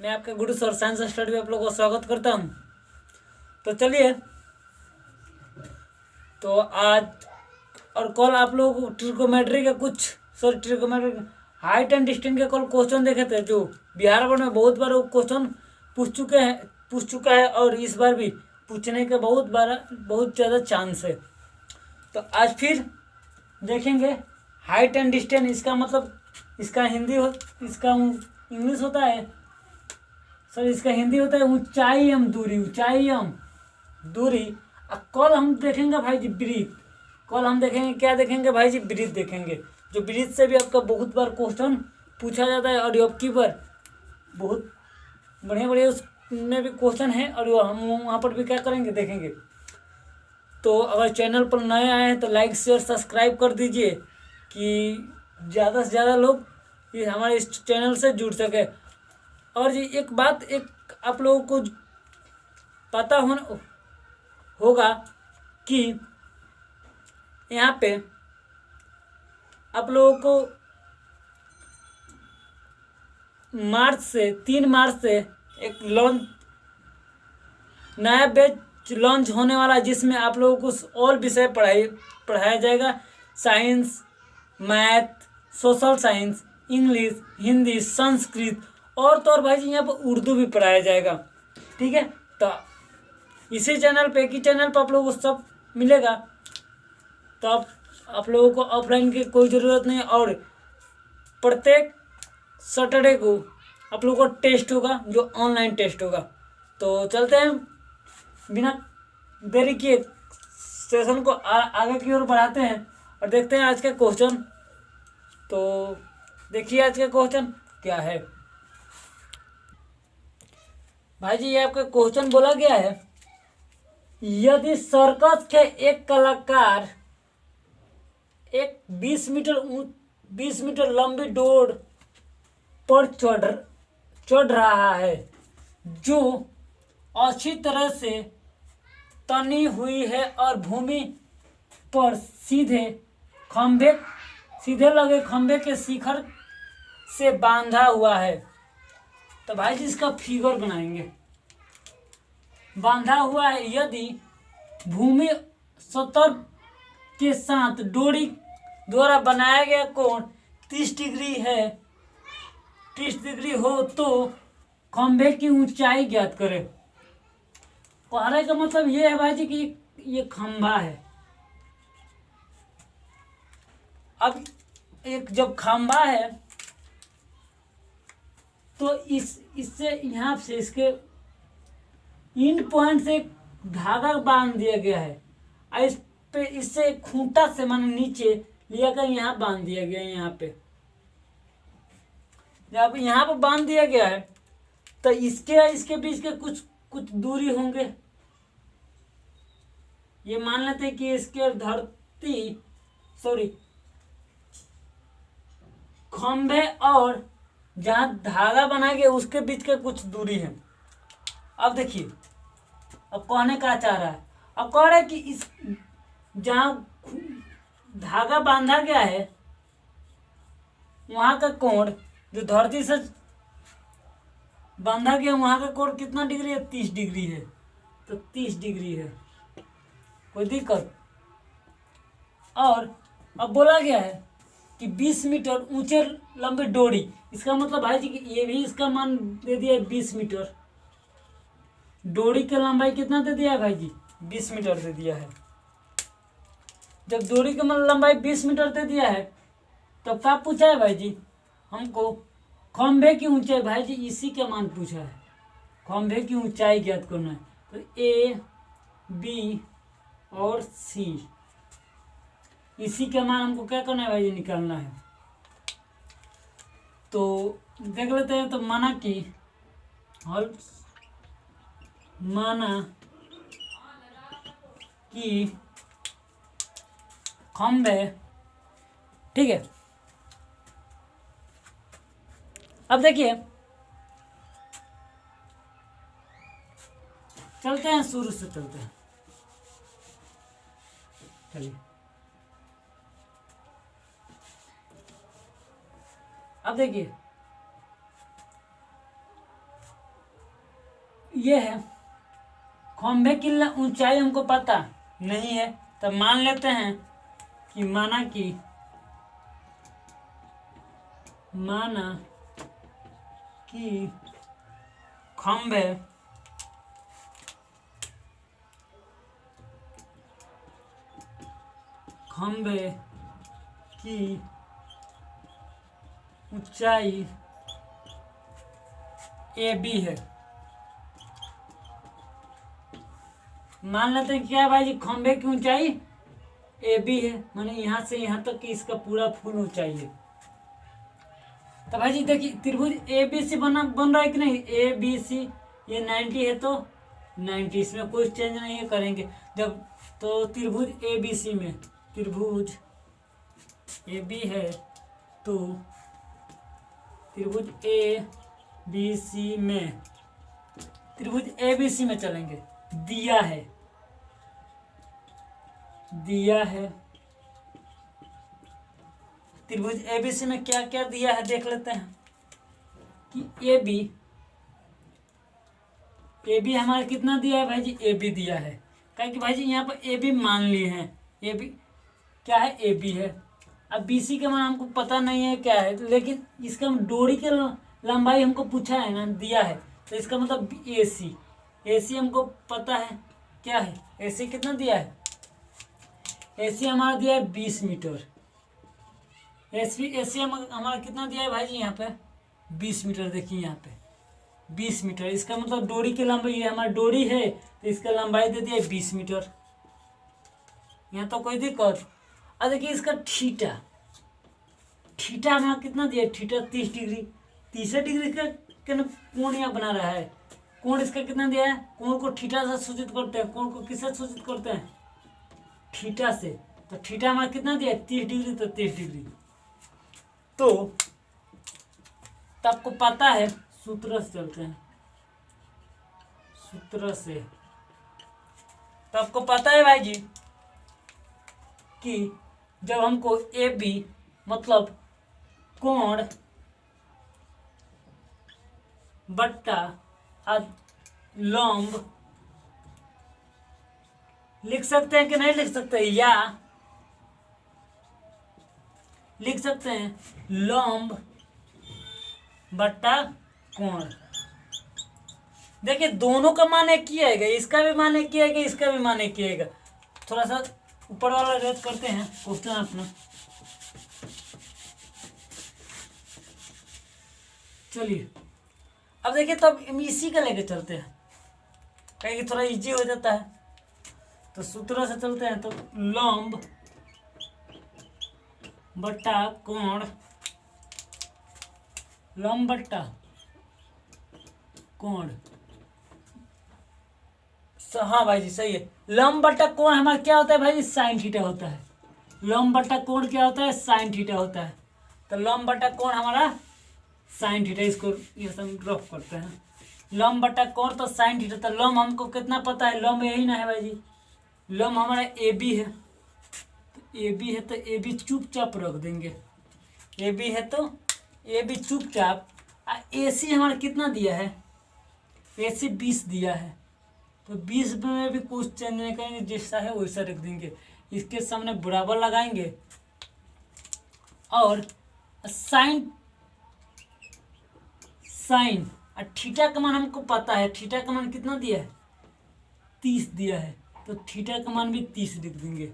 मैं आपके गुरु sir science study में आप लोगों का स्वागत करता हूँ। तो चलिए, तो आज और कल आप लोग ट्रिकोमेट्री के कुछ ट्रिकोमेट्री हाइट एंड डिस्टेंस के कल क्वेश्चन देखे थे, जो बिहार बोर्ड में बहुत बार वो क्वेश्चन पूछ चुका है और इस बार भी पूछने के बहुत ज़्यादा चांस है। तो आज फिर देखेंगे हाइट एंड डिस्टेंस, इसका मतलब इसका इसका इंग्लिश होता है सर, इसका हिंदी होता है ऊंचाई एम दूरी, ऊंचाई एम दूरी। कल हम देखेंगे भाई जी ब्रीथ, कल हम देखेंगे क्या देखेंगे भाई जी, ब्रीथ देखेंगे, जो ब्रीथ से भी आपका बहुत बार क्वेश्चन पूछा जाता है और अब की बार बहुत बढ़िया बढ़िया उसमें भी क्वेश्चन है और हम वहाँ पर भी क्या करेंगे देखेंगे। तो अगर चैनल पर नए आए हैं तो लाइक शेयर सब्सक्राइब कर दीजिए कि ज़्यादा से ज़्यादा लोग ये हमारे इस चैनल से जुड़ सके। और जी एक बात आप लोगों को पता होगा कि यहाँ पे आप लोगों को 3 मार्च से एक नया बैच लॉन्च होने वाला है, जिसमें आप लोगों को ऑल विषय पढ़ाया जाएगा। Science, math, social science, English, Hindi, Sanskrit और तो और भाई जी यहाँ पर उर्दू भी पढ़ाया जाएगा। ठीक है, तो इसी चैनल पे, एक ही चैनल पर आप लोगों को सब मिलेगा। तो आप लोगों को ऑफलाइन की कोई ज़रूरत नहीं, और प्रत्येक सैटरडे को आप लोगों को टेस्ट होगा, जो ऑनलाइन टेस्ट होगा। तो चलते हैं बिना देरी किए सेशन को आगे की ओर बढ़ाते हैं और देखते हैं आज का क्वेश्चन। तो देखिए आज का क्वेश्चन क्या है भाई जी। ये आपका क्वेश्चन बोला गया है, यदि सर्कस के एक कलाकार एक 20 मीटर लंबी डोर पर चढ़ रहा है, जो अच्छी तरह से तनी हुई है और भूमि पर सीधे लगे खंभे के शिखर से बांधा हुआ है। तो भाई जी इसका फिगर बनाएंगे। बांधा हुआ है, यदि भूमि सतह के साथ डोरी द्वारा बनाया गया कोण 30 डिग्री हो तो खंभे की ऊंचाई ज्ञात करें। कहने का मतलब ये है भाई जी कि ये खंभा है। अब एक जब खंभा है तो इससे यहाँ से इसके इन पॉइंट से धागा बांध दिया गया है, और इस पे इससे खूंटा से माने नीचे लिया कर यहाँ बांध दिया गया है। यहाँ पे जब यहाँ पर बांध दिया गया है तो इसके बीच के कुछ दूरी होंगे। ये मान लेते हैं कि इसके खंभे और जहां धागा बनाया गया उसके बीच के कुछ दूरी है। अब देखिए, अब कहने का चाह रहा है, अब कह रहा है कि इस जहां धागा बांधा गया है वहां का कोण, जो धरती से बांधा गया वहां का कोण कितना डिग्री है, 30 डिग्री है। तो 30 डिग्री है, कोई दिक्कत। और अब बोला गया है कि 20 मीटर ऊंचे लंबी डोरी, इसका मतलब भाई जी ये भी इसका मान दे दिया है 20 मीटर। डोरी की लंबाई कितना दे दिया है भाई जी, 20 मीटर दे दिया है। जब डोरी की लंबाई 20 मीटर दे दिया है तब क्या पूछा है भाई जी, हमको खंभे की ऊंचाई, भाई जी इसी का मान पूछा है, खंभे की ऊंचाई ज्ञात करना है। तो ए, बी और सी, इसी का मान हमको क्या करना है भाई जी, निकालना है। तो देख लेते हैं। तो माना कि खंभे, ठीक है। अब देखिए, चलते हैं शुरू से, चलते हैं, चलिए। अब देखिए, ये है खंभे की ऊंचाई हमको पता नहीं है, तो मान लेते हैं कि माना कि खंभे की ऊंचाई AB है। मान लेते हैं क्या है भाई जी, खंभे की ऊंचाई AB है, माने यहाँ से यहाँ तक कि इसका पूरा फुल ऊंचाई है। तो भाई जी देखिए त्रिभुज ABC बन रहा है कि नहीं, ABC ये 90 है तो 90, इसमें कोई चेंज नहीं है करेंगे जब। तो त्रिभुज ABC में त्रिभुज AB है तो त्रिभुज ABC में चलेंगे। दिया है त्रिभुज ABC में क्या क्या दिया है देख लेते हैं कि AB हमारा कितना दिया है भाई जी, AB दिया है। कि भाई जी यहाँ पर AB मान लिए हैं, AB क्या है, AB है। अब BC का मान हमको पता नहीं है क्या है, लेकिन इसका डोरी के लंबाई हमको पूछा है ना, दिया है, तो इसका मतलब AC हमको पता है क्या है, AC कितना दिया है, AC हमारा दिया है 20 मीटर। AC हमारा कितना दिया है भाई जी यहाँ पे 20 मीटर। देखिए यहाँ पे 20 मीटर, इसका मतलब डोरी की लंबाई, ये हमारी डोरी है तो इसका लंबाई दे दिया 20 मीटर। यहाँ तो कोई दिक्कत। अब देखिए इसका थीटा हमारा कितना दिया, थीटा 30 डिग्री, 30 डिग्री का कोण यहाँ बना रहा है। कोण इसका कितना दिया है, कोण को थीटा से सूचित करते हैं। कोण को किससे सूचित करते हैं, थीटा से। तो थीटा हमारा कितना दिया 30 डिग्री, तो 30 डिग्री। तो तब को पता है, सूत्र से चलते हैं, सूत्र से तब को पता है भाई जी कि जब हमको AB मतलब कोण बट्टा लंब लिख सकते हैं कि नहीं लिख सकते, या लिख सकते हैं लंब बट्टा कोण। देखिए दोनों का मान एक ही आएगा, इसका भी मान एक ही आएगा, इसका भी मान एक ही आएगा। थोड़ा सा ऊपर वाला रद्द करते हैं क्वेश्चन अपना। चलिए अब देखिए तब इसी का लेके चलते हैं, कहीं थोड़ा इजी हो जाता है। तो सूत्र से चलते हैं, तो लंब बट्टा कोण, लंब बट्टा कोण। हाँ भाई जी सही है, लंब बट्टा कोण हमारा क्या होता है भाई जी, साइन थीटा होता है। लंब बट्टा कोण क्या होता है, साइन थीटा होता है। तो लंब बट्टा कोण हमारा साइन थीटा, इसको ये सब ड्रॉप करते हैं। लंब बट्टा कोण तो साइन थीटा। तो लंब हमको कितना पता है, लंब यही ना है भाई जी, लंब हमारा AB है। तो AB है तो AB चुपचाप रख देंगे, AB है तो AB चुपचाप। AC हमारा कितना दिया है, AC 20 दिया है। तो 20 में भी कुछ चेंज नहीं करेंगे, जैसा है वैसा रख देंगे। इसके सामने बराबर लगाएंगे और साइन और थीटा का मान हमको पता है, थीटा का मान कितना दिया है 30 दिया है। तो थीटा का मान भी 30 लिख देंगे।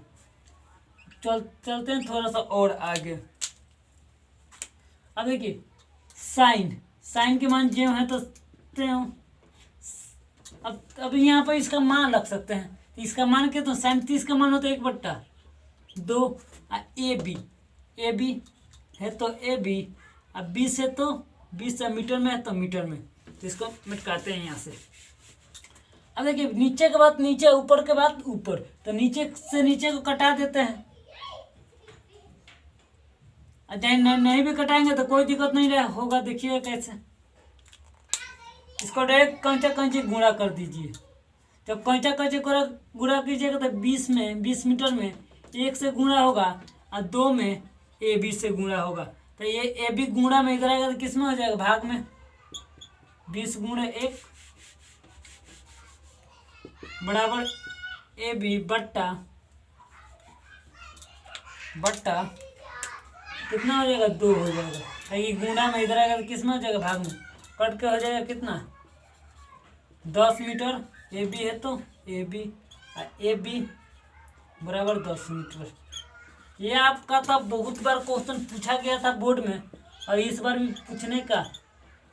चलते हैं थोड़ा सा और आगे। अब देखिए साइन के मान जो है तो अब यहाँ पर इसका मान रख सकते हैं। तो इसका मान क्या, तो साइन 30 का मान होता है 1/2। AB है तो AB, अब 20 है तो 20 मीटर में है तो मीटर में। तो इसको मिटाते हैं यहाँ से। अब देखिए नीचे के बाद नीचे, ऊपर के बाद ऊपर, तो नीचे से नीचे को कटा देते हैं। नहीं भी कटाएंगे तो कोई दिक्कत नहीं होगा। देखिए कैसे, इसको डायरेक्ट कंचा कंची गुणा कर दीजिए। जब कंचा कंची गुणा कीजिएगा तो 20 मीटर में 1 से गुणा होगा और 2 में AB से गुणा होगा। तो ये AB गुणा में इधर आएगा तो किस में हो जाएगा, भाग में। 20 गुणे 1 बराबर ए बी बट्टा कितना हो जाएगा, 2 हो जाएगा। ये गुणा में इधर आएगा तो किस में हो जाएगा, भाग में कट के हो जाएगा कितना, 10 मीटर। ए बी है तो ए बी बराबर 10 मीटर। ये आपका था बहुत बार क्वेश्चन पूछा गया था बोर्ड में, और इस बार भी पूछने का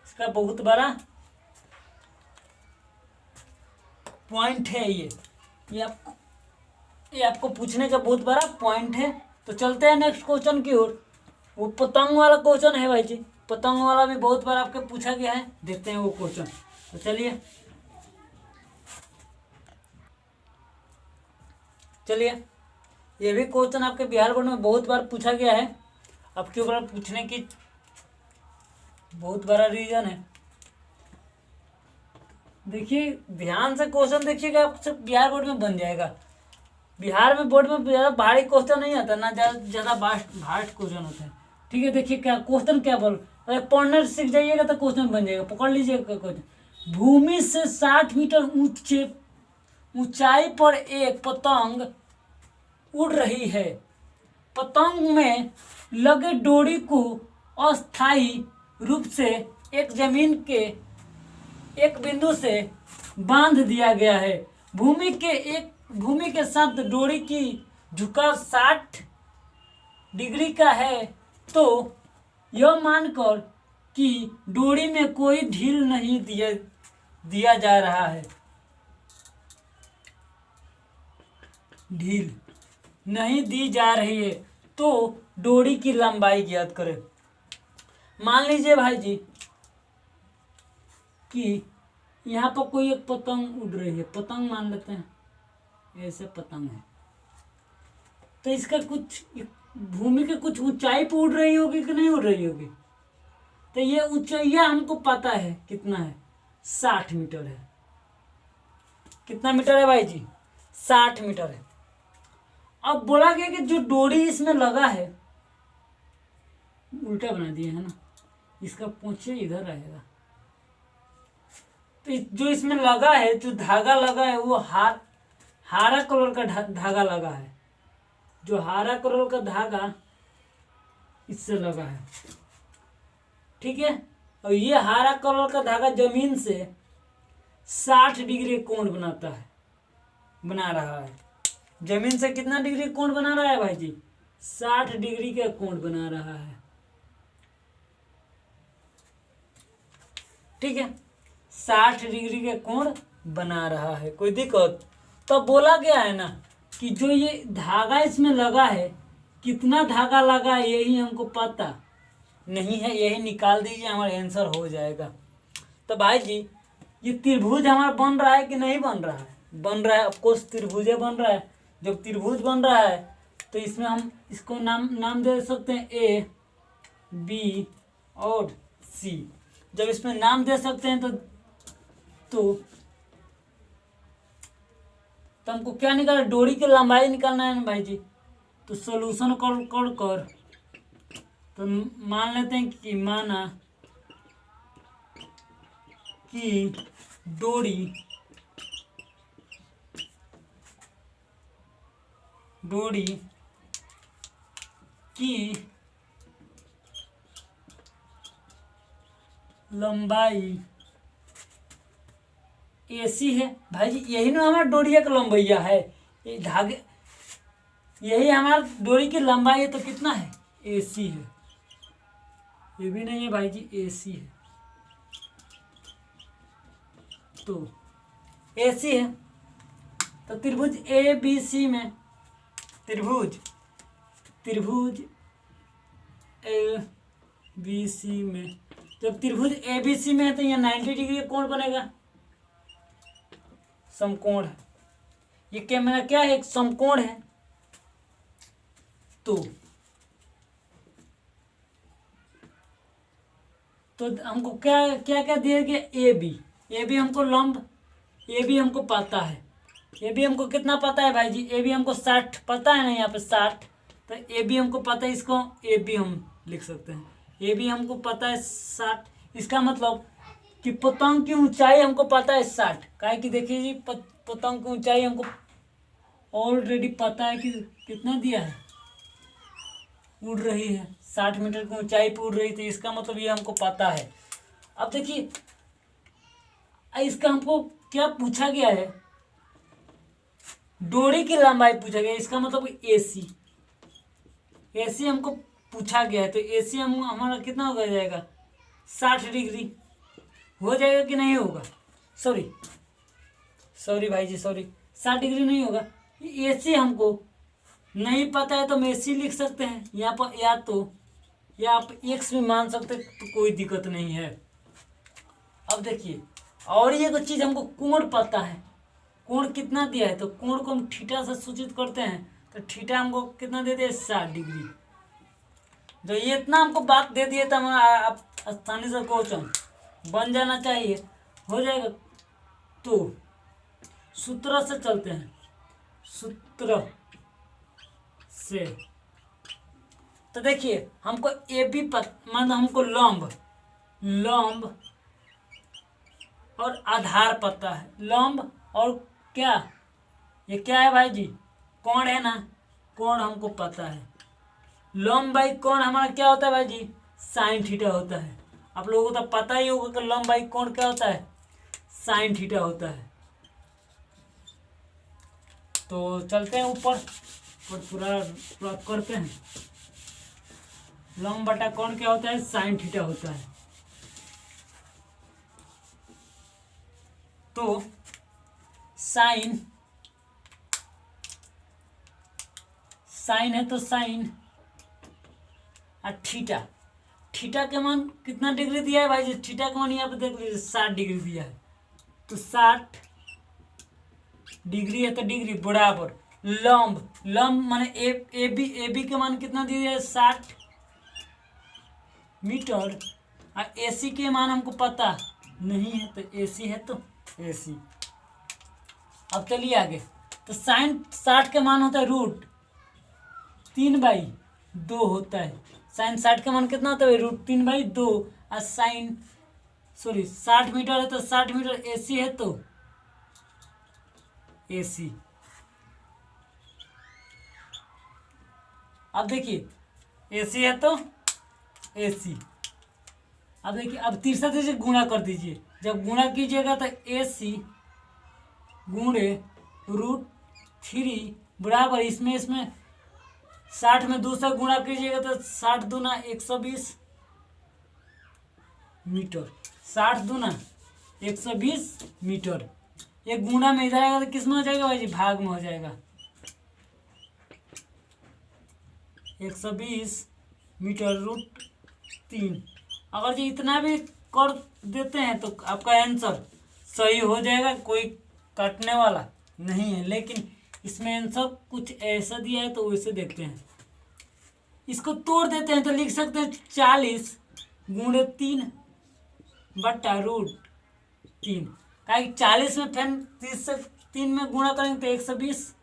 इसका बहुत बड़ा पॉइंट है। ये आपको पूछने का बहुत बड़ा पॉइंट है। तो चलते हैं नेक्स्ट क्वेश्चन की ओर। वो पतंग वाला क्वेश्चन है भाई जी, पतंग वाला भी बहुत बार आपके पूछा गया है, देखते हैं वो क्वेश्चन। तो चलिए ये भी क्वेश्चन आपके बिहार बोर्ड में बहुत बार पूछा गया है, आपके ऊपर पूछने की बहुत बड़ा रीजन है। देखिए ध्यान से क्वेश्चन देखिएगा, आपसे बिहार बोर्ड में बन जाएगा। बिहार में बोर्ड में ज़्यादा भारी क्वेश्चन नहीं आता ना, ज़्यादा भास्ट क्वेश्चन होते हैं। ठीक है, देखिए क्या क्वेश्चन क्या बोल, अगर पढ़ने सीख जाइएगा तो क्वेश्चन बन जाएगा। पकड़ लीजिएगा क्वेश्चन। भूमि से 60 मीटर ऊंचाई पर एक पतंग उड़ रही है। पतंग में लगे डोरी को अस्थायी रूप से एक जमीन के एक बिंदु से बांध दिया गया है। भूमि के साथ डोरी की झुकाव 60 डिग्री का है, तो यह मानकर कि डोरी में कोई ढील नहीं दिया जा रहा है, ढील नहीं दी जा रही है, तो डोरी की लंबाई ज्ञात करें। मान लीजिए भाई जी कि यहाँ पर कोई एक पतंग उड़ रही है, पतंग मान लेते हैं, ऐसे पतंग है, तो इसका कुछ भूमि के कुछ ऊंचाई पर उड़ रही होगी कि नहीं उड़ रही होगी। तो ये ऊंचाई हमको पता है कितना है, 60 मीटर है। कितना मीटर है भाई जी, 60 मीटर है। अब बोला गया कि जो डोरी इसमें लगा है, उल्टा बना दिया है ना, इसका पूंछे इधर रहेगा, तो जो इसमें लगा है, जो धागा लगा है वो हरा कलर का धागा लगा है। जो हरा कलर का धागा इससे लगा है, ठीक है। और ये हरा कलर का धागा जमीन से 60 डिग्री कोण बना रहा है। जमीन से कितना डिग्री कोण बना रहा है भाई जी, 60 डिग्री का कोण बना रहा है, ठीक है। 60 डिग्री का कोण बना रहा है, कोई दिक्कत। तो बोला गया है ना कि जो ये धागा इसमें लगा है, कितना धागा लगा है यही हमको पता नहीं है, यही निकाल दीजिए, हमारा आंसर हो जाएगा। तो भाई जी ये त्रिभुज हमारा बन रहा है कि नहीं बन रहा है, बन रहा है, ऑफकोर्स त्रिभुज बन रहा है। जब त्रिभुज बन रहा है तो इसमें हम इसको नाम दे सकते हैं ए बी और सी। जब इसमें नाम दे सकते हैं तो हमको क्या निकालना, डोरी की लंबाई निकालना है ना भाई जी। तो सॉल्यूशन कर तो मान लेते हैं कि माना कि डोरी की लंबाई AC है भाई जी। यही ना हमारा डोरिया का लंबाइया है, ये धागे, यही हमारा डोरी की लंबाई है। तो कितना है, AC है, ये भी नहीं है भाई जी, AC है, तो AC है। तो त्रिभुज ABC में त्रिभुज ABC में, जब त्रिभुज ABC में है तो यहाँ 90 डिग्री कोण बनेगा, समकोण है। ये क्या मेरा क्या है, एक समकोण है। तो हमको क्या क्या दिया गया, ए बी हमको लंब, ए बी हमको पता है, ए बी हमको कितना पता है भाई जी, ए बी हमको 60 पता है ना, यहाँ पे 60, तो ए बी हमको पता है, इसको ए बी हम लिख सकते हैं। ए बी हमको पता है 60, इसका मतलब कि पतंग की ऊंचाई हमको पता है 60। काहे कि देखिए जी पतंग की ऊंचाई हमको ऑलरेडी पता है कि कितना दिया है, उड़ रही है 60 मीटर की ऊंचाई पर उड़ रही थी, इसका मतलब ये हमको पता है। अब देखिए इसका हमको क्या पूछा गया है, डोरी की लंबाई पूछा गया, इसका मतलब एसी, एसी हमको पूछा गया है। तो एसी हम हमारा कितना हो जाएगा 60 डिग्री हो जाएगा कि नहीं होगा, सॉरी भाई जी सॉरी, 60 डिग्री नहीं होगा। एसी हमको नहीं पता है तो हम एसी लिख सकते हैं यहाँ पर, या आप एक्स भी मान सकते तो कोई दिक्कत नहीं है। अब देखिए और ये कुछ चीज़ हमको कोण पता है, कोण कितना दिया है, तो कोण को हम थीटा से सूचित करते हैं, तो थीटा हमको कितना दे दिया 60 डिग्री। जो ये इतना हमको बात दे दिए तो हमारा आप आसानी से क्वेश्चन बन जाना चाहिए, हो जाएगा। तो सूत्र से चलते हैं, सूत्र से तो देखिए हमको ए बी मतलब हमको लंब और आधार पता है, लंब और क्या, ये क्या है भाई जी, कोण है ना, कोण हमको पता है। लंब बाई कोण हमारा क्या होता है भाई जी, साइन थीटा होता है। आप लोगों को तो पता ही होगा कि लंब बाई कोण क्या होता है, साइन थीटा होता है। तो चलते हैं ऊपर और पूरा करते हैं। लंब बटा कोण क्या होता है, साइन थीटा होता है। तो साइन है तो साइन और थीटा के मान कितना डिग्री दिया है भाई जी, थीटा का मान यहाँ पे देख लीजिए 60 डिग्री दिया है। तो 60 डिग्री है तो डिग्री बराबर लंब माने ए बी के मान कितना दिया है 60 मीटर, और एसी के मान हमको पता नहीं है, तो एसी है तो एसी। अब चलिए आगे, तो साइन 60 के मान होता है √3/2 होता है। साइन 60 का मान कितना होता है √3/2, और साइन 60 मीटर है तो 60 मीटर एसी है तो एसी। अब देखिए एसी है तो एसी। अब देखिए अब तीसरा से गुणा कर दीजिए, जब गुणा कीजिएगा तो एसी गुणे √3 बराबर इसमें 60 में 2 से गुणा कीजिएगा तो 60 दूना 120 मीटर, 60 दूना 120 मीटर। ये गुणा में इधर आएगा तो किस में हो जाएगा भाई जी, भाग में हो जाएगा। 120 मीटर √3। अगर जी इतना भी कर देते हैं तो आपका आंसर सही हो जाएगा, कोई कटने वाला नहीं है। लेकिन इसमें आंसर कुछ ऐसा दिया है तो वैसे देखते हैं, इसको तोड़ देते हैं तो लिख सकते हैं 40 गुणे 3 बटा √3। क्या 40 में फिर 30 से 3 में गुणा करेंगे तो 120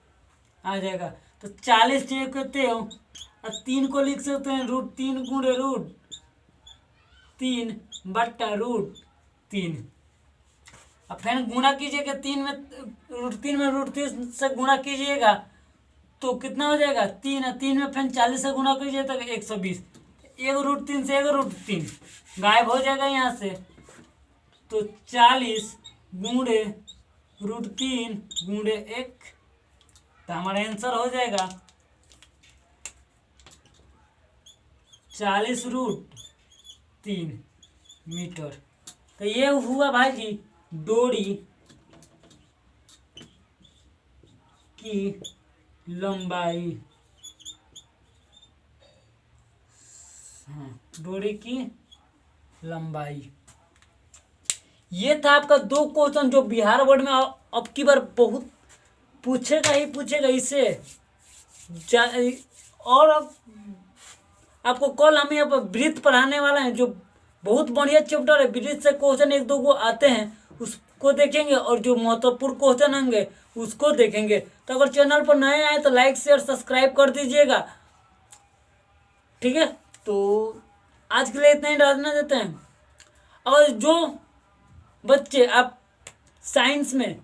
आ जाएगा। तो 40 चेक करते हो और 3 को लिख सकते हैं √3 गुणे √3 बटा √3। अब फिर गुणा कीजिएगा 3 में √3 में √3 से गुणा कीजिएगा तो कितना हो जाएगा 3, और 3 में फिर 40 से गुणा कीजिए तो 120। एक √3 से एक √3 गायब हो जाएगा यहाँ से। तो 40 गुणे √3 गुणे 1, तो हमारा आंसर हो जाएगा 40√3 मीटर। तो ये हुआ भाई जी डोरी की लंबाई। हाँ, डोरी की लंबाई। ये था आपका 2 क्वेश्चन जो बिहार बोर्ड में अब की बार बहुत पूछेगा इससे। और आपको कल हम यहाँ पर वृत्त पढ़ाने वाला है, जो बहुत बढ़िया चैप्टर है। वृत्त से क्वेश्चन 1-2 को आते हैं उसको देखेंगे, और जो महत्वपूर्ण क्वेश्चन होंगे उसको देखेंगे। तो अगर चैनल पर नए आए तो लाइक शेयर सब्सक्राइब कर दीजिएगा, ठीक है। तो आज के लिए इतना ही रहने देते हैं। और जो बच्चे आप साइंस में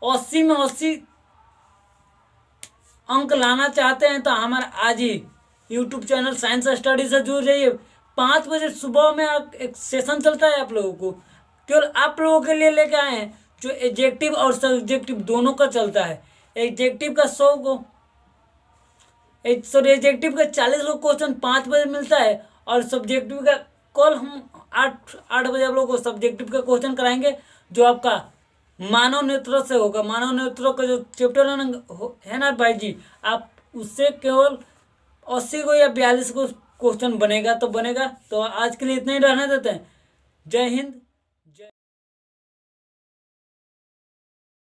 80 में 80 अंक लाना चाहते हैं तो हमारा आज ही यूट्यूब चैनल साइंस स्टडी से जुड़ जाइए। 5 बजे सुबह में एक सेशन चलता है आप लोगों को, केवल आप लोगों के लिए लेके आए हैं, जो एडजेक्टिव और सब्जेक्टिव दोनों का चलता है। एडजेक्टिव का 100 को सॉरी एडजेक्टिव का 40 को क्वेश्चन 5 बजे मिलता है, और सब्जेक्टिव का कल हम 8 बजे आप लोगों को सब्जेक्टिव का क्वेश्चन कराएंगे, जो आपका मानव नेत्र से होगा। मानव नेत्र का जो चैप्टर है ना भाई जी, आप उससे केवल 80 को या 42 को क्वेश्चन बनेगा तो बनेगा। तो आज के लिए इतना ही रहने देते हैं। जय हिंद।